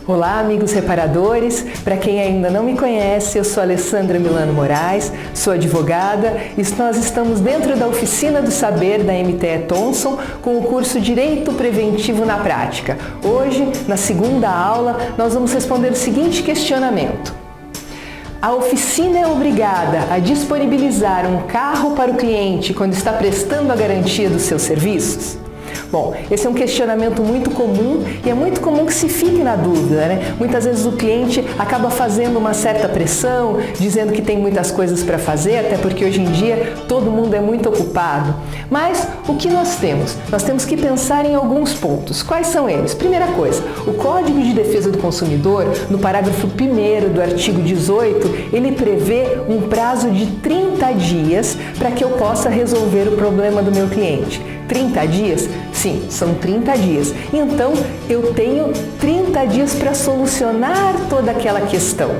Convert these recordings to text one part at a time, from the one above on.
Olá, amigos reparadores! Para quem ainda não me conhece, eu sou Alessandra Milano Moraes, sou advogada e nós estamos dentro da Oficina do Saber da MTE Thomson com o curso Direito Preventivo na Prática. Hoje, na segunda aula, nós vamos responder o seguinte questionamento. A oficina é obrigada a disponibilizar um carro para o cliente quando está prestando a garantia dos seus serviços? Bom, esse é um questionamento muito comum e é muito comum que se fique na dúvida, né? Muitas vezes o cliente acaba fazendo uma certa pressão, dizendo que tem muitas coisas para fazer, até porque hoje em dia todo mundo é muito ocupado. Mas o que nós temos? Nós temos que pensar em alguns pontos. Quais são eles? Primeira coisa, o Código de Defesa do Consumidor, no parágrafo 1º do artigo 18, ele prevê um prazo de 30 dias para que eu possa resolver o problema do meu cliente. 30 dias? Sim, são 30 dias. Então, eu tenho 30 dias para solucionar toda aquela questão.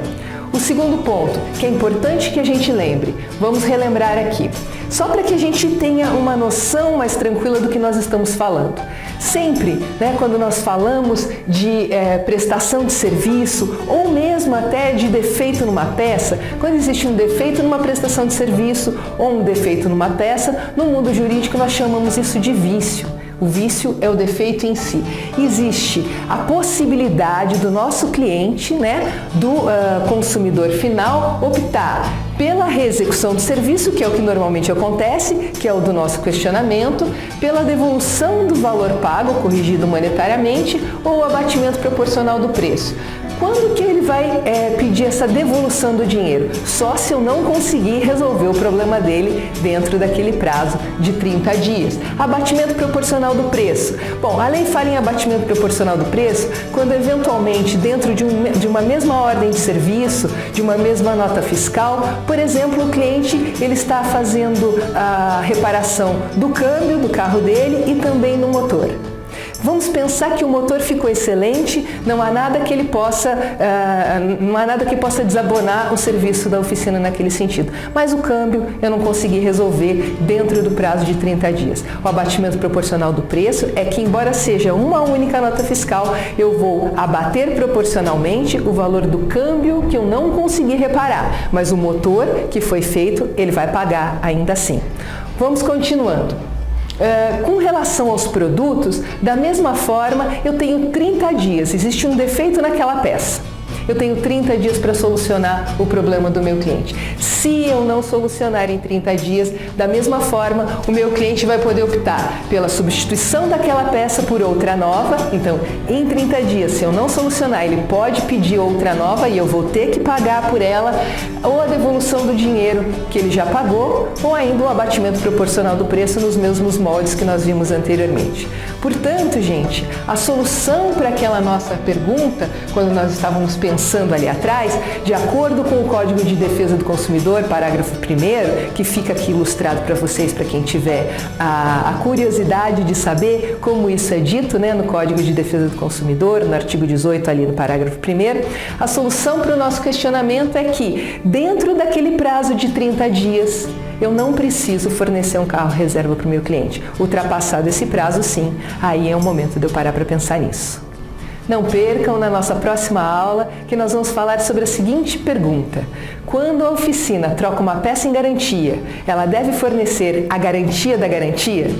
O segundo ponto, que é importante que a gente lembre, vamos relembrar aqui, só para que a gente tenha uma noção mais tranquila do que nós estamos falando. Sempre, né, quando nós falamos de prestação de serviço ou mesmo até de defeito numa peça, quando existe um defeito numa prestação de serviço ou um defeito numa peça, no mundo jurídico nós chamamos isso de vício. O vício é o defeito em si. Existe a possibilidade do nosso cliente, né, do consumidor final, optar pela reexecução do serviço, que é o que normalmente acontece, que é o do nosso questionamento, pela devolução do valor pago, corrigido monetariamente, ou o abatimento proporcional do preço. Quando que ele vai pedir essa devolução do dinheiro? Só se eu não conseguir resolver o problema dele dentro daquele prazo de 30 dias. Abatimento proporcional do preço. Bom, a lei fala em abatimento proporcional do preço quando eventualmente dentro de uma mesma ordem de serviço, de uma mesma nota fiscal, por exemplo, o cliente ele está fazendo a reparação do câmbio do carro dele e também no motor. Vamos pensar que o motor ficou excelente, não há nada que possa desabonar o serviço da oficina naquele sentido. Mas o câmbio eu não consegui resolver dentro do prazo de 30 dias. O abatimento proporcional do preço é que, embora seja uma única nota fiscal, eu vou abater proporcionalmente o valor do câmbio que eu não consegui reparar. Mas o motor que foi feito, ele vai pagar ainda assim. Vamos continuando. Com relação aos produtos, da mesma forma, eu tenho 30 dias, existe um defeito naquela peça. Eu tenho 30 dias para solucionar o problema do meu cliente. Se eu não solucionar em 30 dias, da mesma forma, o meu cliente vai poder optar pela substituição daquela peça por outra nova. Então, em 30 dias, se eu não solucionar, ele pode pedir outra nova e eu vou ter que pagar por ela, ou a devolução do dinheiro que ele já pagou, ou ainda o abatimento proporcional do preço nos mesmos moldes que nós vimos anteriormente. Portanto, gente, a solução para aquela nossa pergunta, quando nós estávamos pensando ali atrás, de acordo com o Código de Defesa do Consumidor, parágrafo 1º, que fica aqui ilustrado para vocês, para quem tiver a curiosidade de saber como isso é dito, né, no Código de Defesa do Consumidor, no artigo 18, ali no parágrafo 1º, a solução para o nosso questionamento é que, dentro daquele prazo de 30 dias, eu não preciso fornecer um carro reserva para o meu cliente. Ultrapassado esse prazo, sim, aí é o momento de eu parar para pensar nisso. Não percam na nossa próxima aula que nós vamos falar sobre a seguinte pergunta. Quando a oficina troca uma peça em garantia, ela deve fornecer a garantia da garantia?